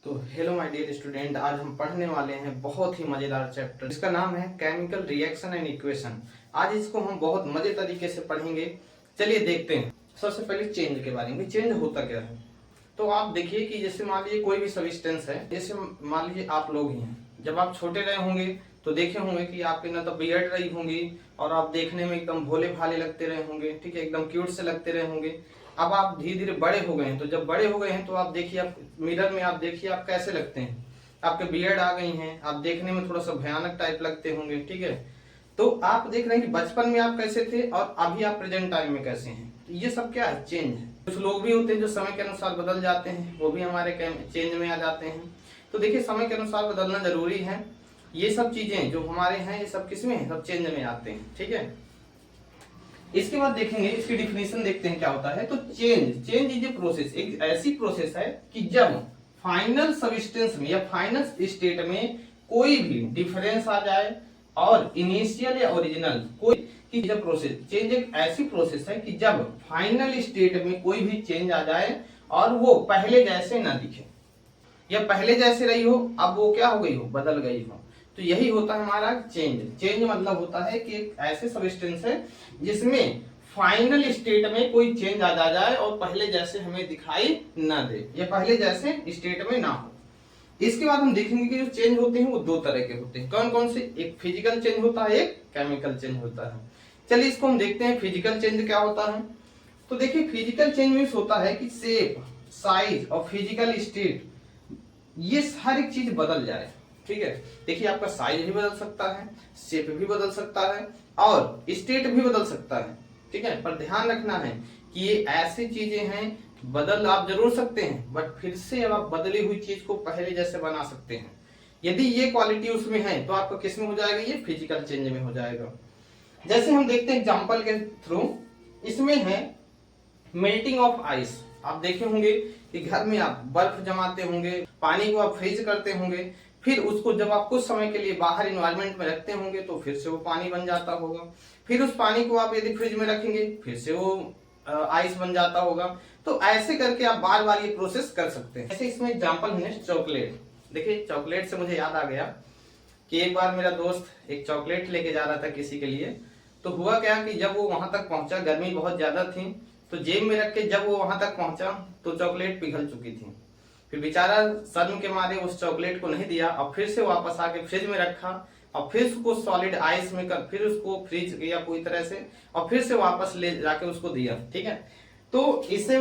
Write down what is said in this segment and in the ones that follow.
तो hello my dear student, आज हम पढ़ने वाले हैं बहुत ही मजेदार चैप्टर जिसका नाम है केमिकल रिएक्शन एंड इक्वेशन। आज इसको हम बहुत मजे तरीके से पढ़ेंगे। चलिए देखते हैं। सबसे पहले चेंज के बारे में, चेंज होता क्या है। तो आप देखिए कि जैसे मान लीजिए कोई भी सब्सटेंस है, जैसे मान लीजिए आप लोग ही हैं, जब आप छोटे रहे होंगे तो देखे होंगे कि आपके ना तो बियर्ड रही होंगी और आप देखने में एकदम भोले भाले लगते रहे होंगे, ठीक है, एकदम क्यूट से लगते रहे होंगे। अब आप धीरे धीरे बड़े हो गए हैं, तो जब बड़े हो गए हैं तो आप देखिए, आप मिरर में आप देखिए आप कैसे लगते हैं। आपके बियर्ड आ गई हैं, आप देखने में थोड़ा सा भयानक टाइप लगते होंगे, ठीक है। तो आप देख रहे हैं कि बचपन में आप कैसे थे और अभी आप प्रेजेंट टाइम में कैसे हैं। तो ये सब क्या है, चेंज है। कुछ लोग भी होते हैं जो समय के अनुसार बदल जाते हैं, वो भी हमारे चेंज में आ जाते हैं। तो देखिए, समय के अनुसार बदलना जरूरी है। ये सब चीजें जो हमारे हैं ये सब किसमें है, सब चेंज में आते हैं, ठीक है। इसके बाद देखेंगे, इसकी डिफिनेशन देखते हैं क्या होता है। तो चेंज इज ए प्रोसेस, एक ऐसी प्रोसेस है कि जब फाइनल सबस्टेंस में या फाइनल स्टेट में कोई भी डिफरेंस आ जाए और इनिशियल या ओरिजिनल कोई की जब प्रोसेस, चेंज एक ऐसी प्रोसेस है कि जब फाइनल स्टेट में कोई भी चेंज आ जाए और वो पहले जैसे ना दिखे, या पहले जैसे रही हो अब वो क्या हो गई हो, बदल गई हो। तो यही होता है हमारा चेंज मतलब होता है कि एक ऐसे सब्सटेंस है जिसमें फाइनल स्टेट में कोई चेंज आ जाए और पहले जैसे हमें दिखाई ना दे, या पहले जैसे स्टेट में ना हो। इसके बाद हम देखेंगे कि जो चेंज होते हैं वो दो तरह के होते हैं। कौन कौन से, एक फिजिकल चेंज होता है, एक केमिकल चेंज होता है। चलिए इसको हम देखते हैं, फिजिकल चेंज क्या होता है। तो देखिए, फिजिकल चेंज मीन्स होता है कि शेप, साइज और फिजिकल स्टेट, ये हर एक चीज बदल जाए, ठीक है। देखिए, आपका साइज भी बदल सकता है, शेप भी बदल सकता है और स्टेट भी बदल सकता है, ठीक है। पर ध्यान रखना है कि ये ऐसी चीजें हैं, बदल आप जरूर सकते हैं बट फिर से अब आप बदली हुई चीज को पहले जैसे बना सकते हैं। यदि ये क्वालिटी उसमें है तो आपका किस में हो जाएगा, ये फिजिकल चेंज में हो जाएगा। जैसे हम देखते हैं एग्जांपल के थ्रू, इसमें है मेल्टिंग ऑफ आइस। आप देखे होंगे कि घर में आप बर्फ जमाते होंगे, पानी को आप फ्रीज करते होंगे, फिर उसको जब आप कुछ समय के लिए बाहर इन्वायरमेंट में रखते होंगे तो फिर से वो पानी बन जाता होगा। फिर उस पानी को आप यदि फ्रिज में रखेंगे फिर से वो आइस बन जाता होगा। तो ऐसे करके आप बार बार ये प्रोसेस कर सकते हैं। ऐसे इसमें एग्जांपल है चॉकलेट। देखिए, चॉकलेट से मुझे याद आ गया कि एक बार मेरा दोस्त एक चॉकलेट लेके जा रहा था किसी के लिए। तो हुआ क्या कि जब वो वहां तक पहुंचा, गर्मी बहुत ज्यादा थी, तो जेब में रख के जब वो वहां तक पहुंचा तो चॉकलेट पिघल चुकी थी। फिर बेचारा शर्म के मारे उस चॉकलेट को नहीं दिया और फिर से वापस आके फ्रिज में रखा और फिर उसको सॉलिड आइस में कर फिर उसको फ्रीज किया पूरी तरह से और फिर से वापस ले जाके उसको दिया, ठीक है। तो इससे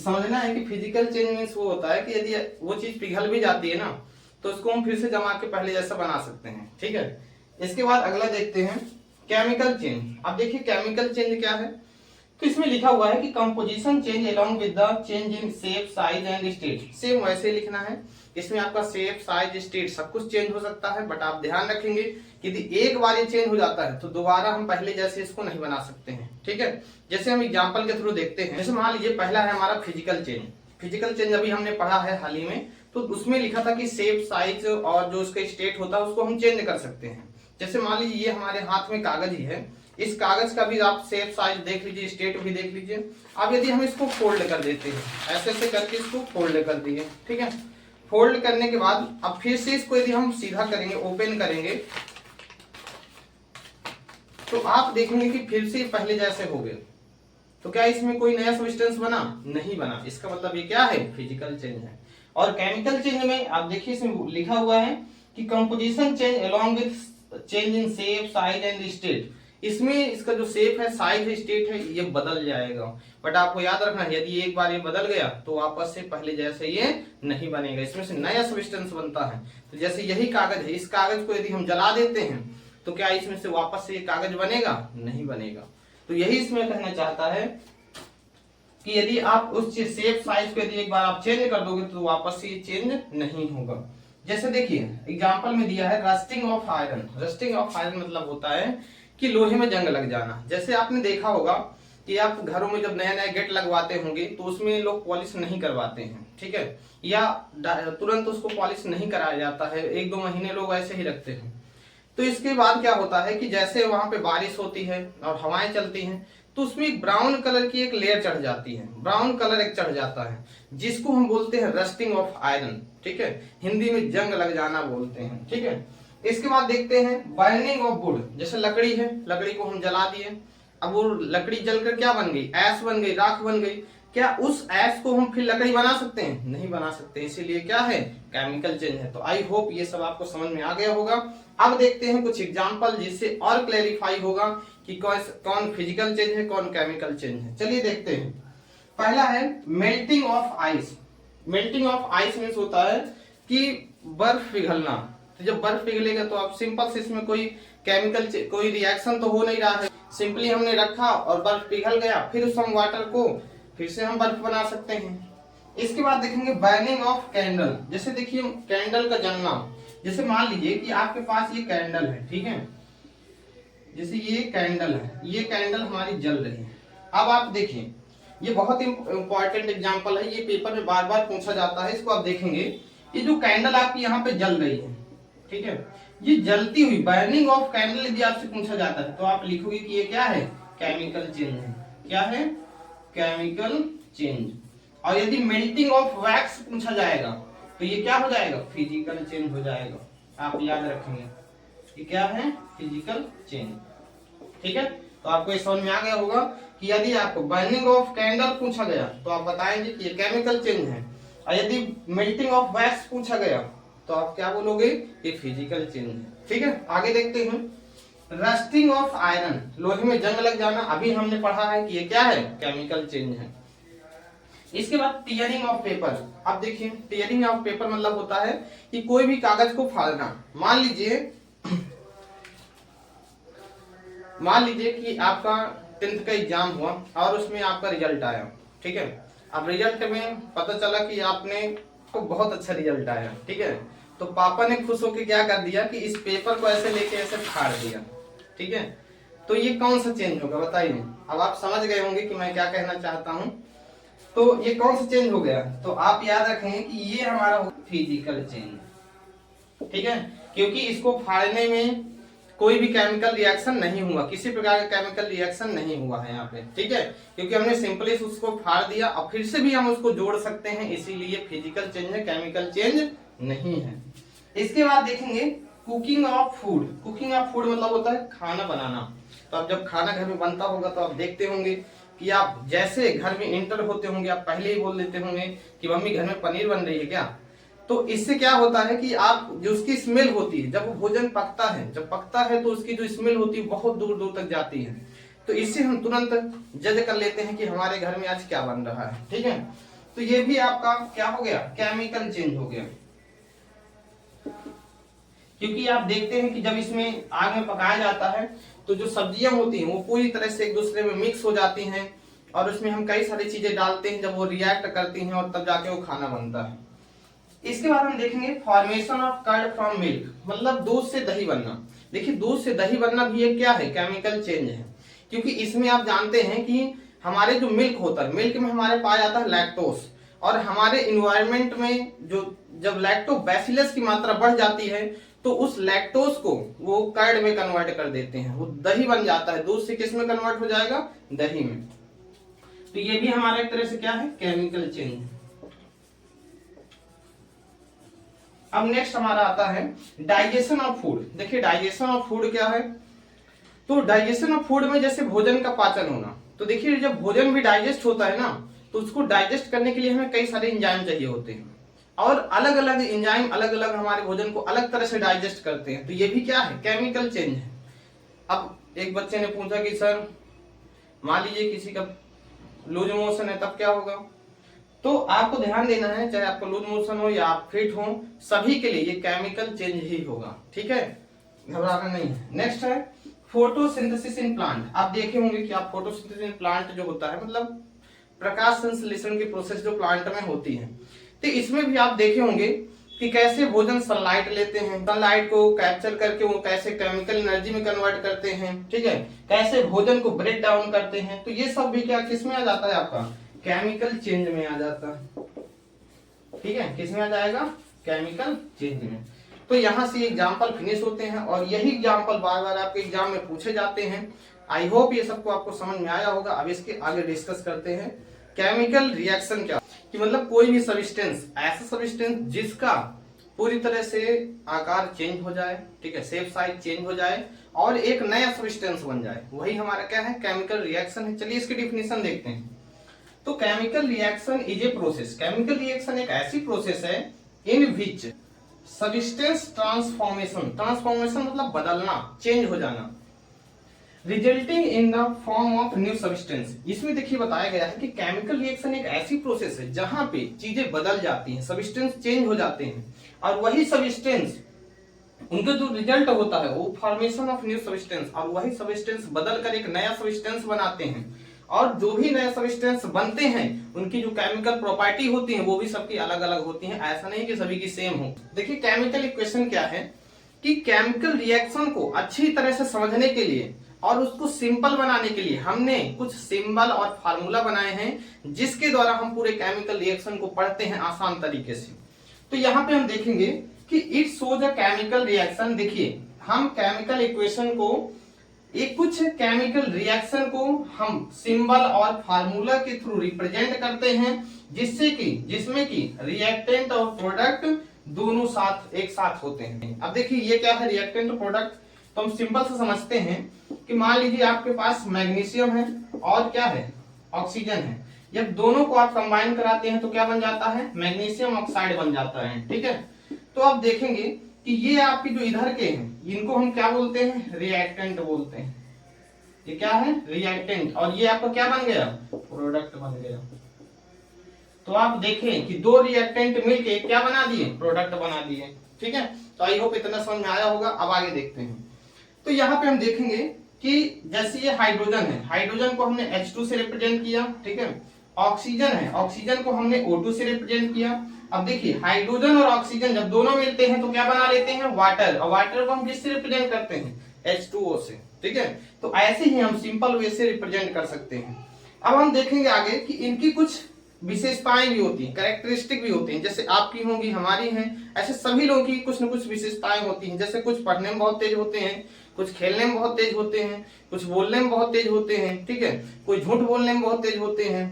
समझना है कि फिजिकल चेंज मीन्स वो होता है कि यदि वो चीज पिघल भी जाती है ना तो उसको हम फिर से जमा के पहले जैसा बना सकते हैं, ठीक है। इसके बाद अगला देखते हैं केमिकल चेंज। अब देखिए, केमिकल चेंज क्या है। तो इसमें लिखा हुआ है कि composition change along with the change in shape, size and state. Same वैसे लिखना है। इसमें आपका शेप, साइज, स्टेट सब कुछ चेंज हो सकता है, बट आप ध्यान रखेंगे कि यदि एक बार ये चेंज हो जाता है तो दोबारा हम पहले जैसे इसको नहीं बना सकते हैं, ठीक है। जैसे हम एग्जांपल के थ्रू देखते हैं। जैसे मान लीजिए पहला है हमारा फिजिकल चेंज। फिजिकल चेंज अभी हमने पढ़ा है हाल ही में, तो उसमें लिखा था कि शेप, साइज और जो उसका स्टेट होता है उसको हम चेंज कर सकते हैं। जैसे मान लीजिए ये हमारे हाथ में कागज ही है, इस कागज का भी आप शेप, साइज देख लीजिए, स्टेट भी देख लीजिए। अब यदि हम इसको फोल्ड कर देते हैं, ऐसे ऐसे करके इसको फोल्ड कर दिए, ठीक है। फोल्ड करने के बाद अब फिर से इसको यदि हम सीधा करेंगे, ओपन करेंगे, तो आप देखेंगे कि फिर से पहले जैसे हो गए। तो क्या इसमें कोई नया सब्सटेंस बना? नहीं बना। इसका मतलब ये क्या है, फिजिकल चेंज है। और केमिकल चेंज में आप देखिए, इसमें लिखा हुआ है कि composition change along with change in shape, size and state. इसमें इसका जो शेप है, साइज है, स्टेट है, ये बदल जाएगा। बट आपको याद रखना है, यदि एक बार ये बदल गया तो वापस से पहले जैसे ये नहीं बनेगा, इसमें से नया सब्सटेंस बनता है। तो जैसे यही कागज है, इस कागज को यदि हम जला देते हैं तो क्या इसमें से वापस से ये कागज बनेगा? नहीं बनेगा। तो यही इसमें कहना चाहता है कि यदि आप उस शेप, साइज को यदि एक बार आप चेंज कर दोगे तो वापस से ये चेंज नहीं होगा। जैसे देखिए एग्जांपल में दिया है rusting of iron. Rusting of iron मतलब होता है कि लोहे में जंग लग जाना। जैसे आपने देखा होगा कि आप घरों में जब नया नया गेट लगवाते होंगे तो उसमें लोग पॉलिश नहीं करवाते हैं, ठीक है, या तुरंत उसको पॉलिश नहीं कराया जाता है, 1-2 महीने लोग ऐसे ही रखते हैं। तो इसके बाद क्या होता है कि जैसे वहां पे बारिश होती है और हवाएं चलती हैं तो उसमें एक ब्राउन कलर की एक लेयर चढ़ जाती है, ब्राउन कलर एक चढ़ जाता है, जिसको हम बोलते हैं रस्टिंग ऑफ आयरन। ठीक है, हिंदी में जंग लग जाना बोलते हैं। ठीक है, इसके बाद देखते हैं बर्निंग ऑफ वुड। जैसे लकड़ी है, लकड़ी को हम जला दिए, अब वो लकड़ी जलकर क्या बन गई, ऐश बन गई, राख बन गई। क्या उस ऐश को हम फिर लकड़ी बना सकते हैं? नहीं बना सकते, इसीलिए क्या है, केमिकल चेंज है। तो आई होप ये सब आपको समझ में आ गया होगा। अब देखते हैं कुछ एग्जांपल जिससे और क्लैरिफाई होगा कि कौन फिजिकल चेंज है, कौन केमिकल चेंज है। चलिए देखते हैं। पहला है melting of ice. Melting of ice means होता है कि बर्फ पिघलना। तो जब बर्फ पिघलेगा तो आप सिंपल से इसमें कोई केमिकल कोई रिएक्शन तो हो नहीं रहा है, सिंपली हमने रखा और बर्फ पिघल गया, फिर उस हम वाटर को फिर से हम बर्फ बना सकते हैं। इसके बाद देखेंगे बर्निंग ऑफ कैंडल। जैसे देखिए कैंडल का जलना, जैसे मान लीजिए कि आपके पास ये कैंडल है, ठीक है, जैसे ये कैंडल है, ये कैंडल हमारी जल रही है। अब आप देखिए, ये बहुत इंपॉर्टेंट एग्जांपल है, ये पेपर में बार बार पूछा जाता है। इसको आप देखेंगे, ये जो कैंडल आपकी यहाँ पे जल रही है, ठीक है, ये जलती हुई बर्निंग ऑफ कैंडल यदि आपसे पूछा जाता है तो आप लिखोगे कि ये क्या है, केमिकल चेंज है। क्या है, केमिकल चेंज। और यदि मेल्टिंग ऑफ वैक्स पूछा जाएगा तो ये क्या हो जाएगा, फिजिकल चेंज हो जाएगा। आप याद रखेंगे ये क्या है, फिजिकल चेंज। ठीक है, तो आपको ये समझ में आ गया होगा कि यदि आपको बर्निंग ऑफ कैंडल पूछा गया तो आप बताएंगे कि ये केमिकल चेंज है, और यदि मेल्टिंग ऑफ वैक्स पूछा गया तो आप क्या बोलोगे, ये फिजिकल चेंज है। ठीक है, आगे देखते हैं रस्टिंग ऑफ आयरन, लोहे में जंग लग जाना। अभी हमने पढ़ा है कि ये क्या है, केमिकल चेंज है। इसके बाद टीयरिंग ऑफ पेपर। अब देखिए टीयरिंग ऑफ पेपर मतलब होता है कि कोई भी कागज को फाड़ना। मान लीजिए कि आपका 10th का एग्जाम हुआ और उसमें आपका रिजल्ट आया। ठीक है, अब रिजल्ट में पता चला कि आपने को बहुत अच्छा रिजल्ट आया। ठीक है, तो पापा ने खुश होकर क्या कर दिया कि इस पेपर को ऐसे लेके ऐसे फाड़ दिया। ठीक है, तो ये कौन सा चेंज होगा बताइए। अब आप समझ गए होंगे कि मैं क्या कहना चाहता हूं। तो ये कौन सा चेंज हो गया, तो आप याद रखेंगे कि ये हमारा फिजिकल चेंज। ठीक है, क्योंकि इसको फाड़ने में कोई भी केमिकल रिएक्शन नहीं हुआ, किसी प्रकार का केमिकल रिएक्शन नहीं हुआ है यहाँ पे। ठीक है, क्योंकि हमने सिंपली उसको फाड़ दिया और फिर से भी हम उसको जोड़ सकते हैं, इसीलिए फिजिकल चेंज है, केमिकल चेंज नहीं है। इसके बाद देखेंगे cooking of food. Cooking of food मतलब होता है खाना बनाना। तो अब जब खाना घर में बनता होगा तो आप देखते होंगे कि आप जैसे घर में इंटर होते होंगे आप पहले ही बोल देते होंगे कि मम्मी घर में पनीर बन रही है क्या। तो इससे क्या होता है कि आप जो उसकी स्मेल होती है, जब वो भोजन पकता है, जब पकता है तो उसकी जो स्मेल होती है बहुत दूर दूर तक जाती है। तो इससे हम तुरंत जज कर लेते हैं कि हमारे घर में आज क्या बन रहा है। ठीक है, तो ये भी आपका क्या हो गया, केमिकल चेंज हो गया। क्योंकि आप देखते हैं कि जब इसमें आग में पकाया जाता है तो जो सब्जियां होती हैं वो पूरी तरह से एक दूसरे में मिक्स हो जाती हैं और उसमें हम कई सारी चीजें डालते हैं, जब वो रिएक्ट करती हैं और तब जाके वो खाना बनता है। इसके बाद हम देखेंगे formation of curd from milk, मतलब दूध से दही बनना। देखिए दूध से दही बनना भी एक क्या है, केमिकल चेंज है। क्योंकि इसमें आप जानते हैं कि हमारे जो मिल्क होता है, मिल्क में हमारे पाया जाता है लैक्टोस, और हमारे इन्वायरमेंट में जो जब लैक्टोबैसिलस की मात्रा बढ़ जाती है तो उस लैक्टोस को वो कर्ड में कन्वर्ट कर देते हैं, वो दही बन जाता है। दूध से किस में कन्वर्ट हो जाएगा, दही में। तो ये भी हमारे एक तरह से क्या है, केमिकल चेंज। अब नेक्स्ट हमारा आता है डाइजेशन ऑफ फूड। देखिए डाइजेशन ऑफ फूड क्या है, तो डाइजेशन ऑफ फूड में जैसे भोजन का पाचन होना। तो देखिए जब भोजन भी डाइजेस्ट होता है ना, तो उसको डाइजेस्ट करने के लिए हमें कई सारे एंजाइम चाहिए होते हैं, और अलग अलग एंजाइम अलग अलग हमारे भोजन को अलग तरह से डाइजेस्ट करते हैं। तो ये भी क्या है, केमिकल चेंज है। अब एक बच्चे ने पूछा कि सर मान लीजिए किसी का लूज मोशन है तब क्या होगा। तो आपको ध्यान देना है, चाहे आपको लूज मोशन हो या आप फिट हो, सभी के लिए ये केमिकल चेंज ही होगा। ठीक है, घबराना नहीं है। नेक्स्ट है फोटोसिंथेसिस इन प्लांट। आप देखे होंगे कि आप फोटोसिंथेसिस इन प्लांट जो होता है मतलब प्रकाश संश्लेषण की प्रोसेस जो प्लांट में होती है, तो इसमें भी आप देखे होंगे कि कैसे भोजन सनलाइट लेते हैं, सनलाइट को कैप्चर करके वो कैसे केमिकल एनर्जी में कन्वर्ट करते हैं। ठीक है, कैसे भोजन को ब्रेक डाउन करते हैं। तो ये सब भी क्या किस में आ जाता है, आपका केमिकल चेंज में आ जाता है। ठीक है, किस में आ जाएगा, केमिकल चेंज में। तो यहाँ से एग्जाम्पल फिनिश होते हैं और यही एग्जाम्पल बार बार आपके एग्जाम में पूछे जाते हैं। आई होप ये सबको आपको समझ में आया होगा। अब इसके आगे डिस्कस करते हैं केमिकल रिएक्शन क्या, कि मतलब कोई भी सब्सटेंस, ऐसा सब्सटेंस जिसका पूरी तरह से आकार चेंज हो जाए, ठीक है, शेप साइज चेंज हो जाए और एक नया सब्सटेंस बन जाए, वही हमारा क्या है, केमिकल रिएक्शन है। चलिए इसकी डिफिनेशन देखते हैं। तो chemical reaction is a process, chemical reaction एक ऐसी प्रोसेस है इन विच सब्सटेंस ट्रांसफॉर्मेशन, ट्रांसफॉर्मेशन मतलब बदलना, चेंज हो जाना, resulting in the form of new substance. इसमें देखिए बताया गया है कि केमिकल रिएक्शन एक ऐसी प्रोसेस है जहां पे चीजें बदल जाती हैं, सब्सटेंस चेंज हो जाते हैं और वही सब्सटेंस, उनका जो रिजल्ट होता है वो फॉर्मेशन ऑफ न्यू सब्सटेंस, और वही सब्सटेंस बदल कर एक नया सब्सटेंस बनाते हैं। और जो भी नए सब्सटेंस बनते हैं उनकी जो केमिकल प्रॉपर्टी होती है वो भी सबकी अलग अलग होती है, ऐसा नहीं कि सभी की सेम हो। देखिए केमिकल इक्वेशन क्या है, कि केमिकल रिएक्शन को अच्छी तरह से समझने के लिए और उसको सिंपल बनाने के लिए हमने कुछ सिंबल और फार्मूला बनाए हैं जिसके द्वारा हम पूरे केमिकल रिएक्शन को पढ़ते हैं आसान तरीके से। तो यहाँ पे हम देखेंगे कि it shows a chemical reaction. देखिए हम केमिकल इक्वेशन को, एक कुछ केमिकल रिएक्शन को हम सिंबल और फार्मूला के थ्रू रिप्रेजेंट करते हैं जिसमें कि रिएक्टेंट और प्रोडक्ट दोनों साथ एक साथ होते हैं। अब देखिए ये क्या है, रिएक्टेंट और प्रोडक्ट, तो हम सिंपल से समझते हैं कि मान लीजिए आपके पास मैग्नीशियम है और क्या है, ऑक्सीजन है। जब दोनों को आप कंबाइन कराते हैं तो क्या बन जाता है, मैग्नीशियम ऑक्साइड बन जाता है, ठीक है। तो आप देखेंगे कि ये आपके जो इधर के हैं इनको हम क्या बोलते हैं, रिएक्टेंट बोलते हैं। ये क्या है, रिएक्टेंट, और ये आपका क्या बन गया, प्रोडक्ट बन गया। तो आप देखें कि दो रिएक्टेंट मिलके क्या बना दिए, प्रोडक्ट बना दिए, ठीक है। तो आई होप इतना समझ में आया होगा। अब आगे देखते हैं। तो यहाँ पे हम देखेंगे कि जैसे ये हाइड्रोजन है, हाइड्रोजन को हमने H2 से रिप्रेजेंट किया, ठीक है। ऑक्सीजन है, ऑक्सीजन को हमने O2 से रिप्रेजेंट किया। अब देखिए हाइड्रोजन और ऑक्सीजन जब दोनों मिलते हैं तो क्या बना लेते हैं, वाटर, और वाटर को हम किससे रिप्रेजेंट करते हैं, H2O से, ठीक है। तो ऐसे ही हम सिंपल वे से रिप्रेजेंट कर सकते हैं। अब हम देखेंगे आगे कि इनकी कुछ विशेषताएं भी होती हैं, कैरेक्टरिस्टिक भी होती हैं, जैसे आपकी होंगी, हमारी हैं, ऐसे सभी लोगों की कुछ न कुछ विशेषताएं होती हैं। जैसे कुछ पढ़ने में बहुत तेज होते हैं, कुछ खेलने में बहुत तेज होते हैं, कुछ बोलने में बहुत तेज होते हैं, ठीक है, कोई झूठ बोलने में बहुत तेज होते हैं।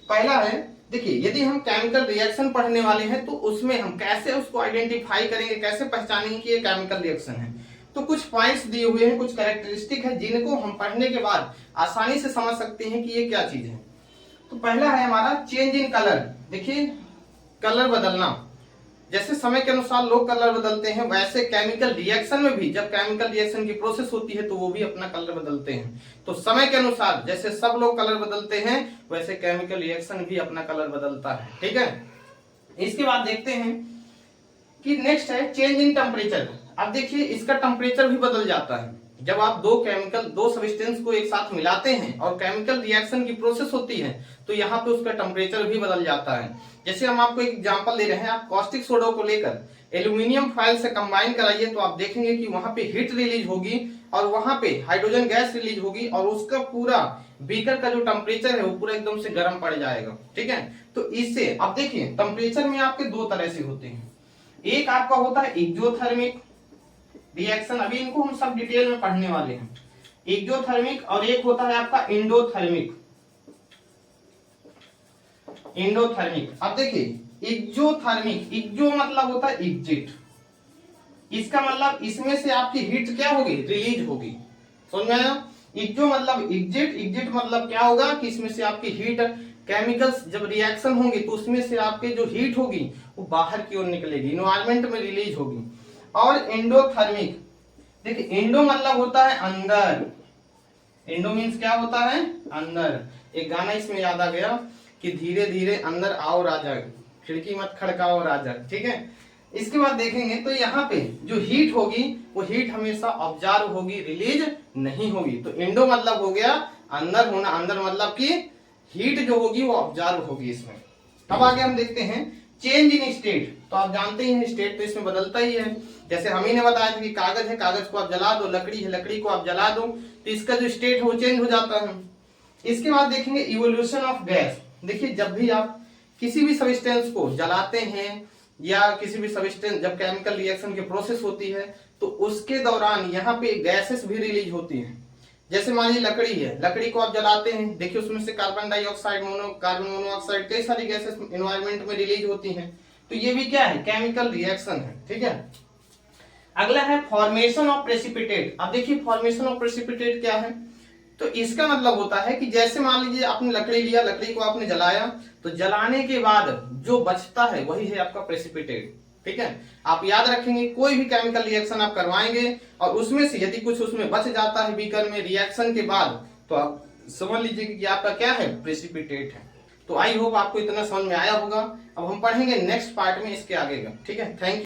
पहला है, देखिए यदि हम केमिकल रिएक्शन पढ़ने वाले हैं तो उसमें हम कैसे उसको आइडेंटिफाई करेंगे, कैसे पहचानेंगे कि ये केमिकल रिएक्शन है। तो कुछ पॉइंट्स दिए हुए हैं, कुछ कैरेक्टरिस्टिक है जिनको हम पढ़ने के बाद आसानी से समझ सकते हैं कि ये क्या चीज है। तो पहला है हमारा चेंज इन कलर। देखिए कलर बदलना, जैसे समय के अनुसार लोग कलर बदलते हैं वैसे केमिकल रिएक्शन में भी जब केमिकल रिएक्शन की प्रोसेस होती है तो वो भी अपना कलर बदलते हैं। तो समय के अनुसार जैसे सब लोग कलर बदलते हैं वैसे केमिकल रिएक्शन भी अपना कलर बदलता है, ठीक है। इसके बाद देखते हैं कि नेक्स्ट है चेंज इन टेम्परेचर। अब देखिए इसका टेम्परेचर भी बदल जाता है जब आप दो सब्सटेंस को एक साथ मिलाते हैं और केमिकल रिएक्शन की प्रोसेस होती है तो यहाँ पे उसका टेम्परेचर भी बदल जाता है। जैसे हम आपको एक एग्जांपल दे रहे हैं, आप कॉस्टिक सोडा को लेकर एल्यूमिनियम फॉयल से कंबाइन कराइए तो आप देखेंगे कि वहां पे हीट रिलीज होगी और वहां पे हाइड्रोजन गैस रिलीज होगी और उसका पूरा बीकर का जो टेम्परेचर है वो पूरा एकदम से गर्म पड़ जाएगा, ठीक है। तो इससे अब देखिए टेम्परेचर में आपके दो तरह से होते हैं, एक आपका होता है एक्सोथर्मिक रिएक्शन, अभी इनको हम सब डिटेल में पढ़ने वाले हैं, एक्सोथर्मिक, और एक होता है आपका एंडोथर्मिक। एंडोथर्मिक, अब देखिए एक्सोथर्मिक, एक्सो मतलब होता है एग्जिट, इसका मतलब इसमें से आपकी हीट क्या होगी, रिलीज होगी, समझ में आया। एक्सो मतलब एग्जिट, एग्जिट मतलब क्या होगा कि इसमें से आपकी हीट, केमिकल्स जब रिएक्शन होंगे तो उसमें से आपके जो हीट होगी वो बाहर की ओर निकलेगी, एनवायरमेंट में रिलीज होगी। और एंडोथर्मिक, देखिए एंडो मतलब होता है अंदर, एंडो मीन्स क्या होता है, अंदर। एक गाना इसमें याद आ गया कि धीरे धीरे अंदर आओ राजा, खिड़की मत खड़काओ राजा, ठीक है। इसके बाद देखेंगे तो यहाँ पे जो हीट होगी वो हीट हमेशा ऑब्जर्व होगी, रिलीज नहीं होगी। तो एंडो मतलब हो गया अंदर होना, अंदर मतलब कि हीट जो होगी वो ऑब्जर्व होगी इसमें। अब आगे हम देखते हैं चेंज इन स्टेट। तो आप जानते ही हैं स्टेट तो इसमें बदलता ही है, जैसे हम ही ने बताया था कि कागज है, कागज को आप जला दो, लकड़ी है, लकड़ी को आप जला दो तो इसका जो स्टेट है वो चेंज हो जाता है। इसके बाद देखेंगे इवोल्यूशन ऑफ गैस। देखिए जब भी आप किसी भी सब्सटेंस को जलाते हैं या किसी भी सब्सटेंस जब केमिकल रिएक्शन की प्रोसेस होती है तो उसके दौरान यहाँ पे गैसेस भी रिलीज होती हैं। जैसे मान लीजिए लकड़ी है, लकड़ी को आप जलाते हैं, देखिए उसमें से कार्बन डाइऑक्साइड, कार्बन मोनोऑक्साइड, कई सारी गैसेस एनवायरमेंट में रिलीज होती हैं। तो ये भी क्या है, केमिकल रिएक्शन है। ठीक है, अगला है फॉर्मेशन ऑफ प्रेसिपिटेट। अब देखिए फॉर्मेशन ऑफ प्रेसिपिटेट क्या है, तो इसका मतलब होता है कि जैसे मान लीजिए आपने लकड़ी लिया, लकड़ी को आपने जलाया, तो जलाने के बाद जो बचता है वही है आपका प्रेसिपिटेट। ठीक है, आप याद रखेंगे कोई भी केमिकल रिएक्शन आप करवाएंगे और उसमें से यदि कुछ उसमें बच जाता है बीकर में रिएक्शन के बाद, तो आप समझ लीजिए कि आपका क्या है, प्रेसिपिटेट है। तो आई होप आपको इतना समझ में आया होगा। अब हम पढ़ेंगे नेक्स्ट पार्ट में इसके आगे का। ठीक है, थैंक यू।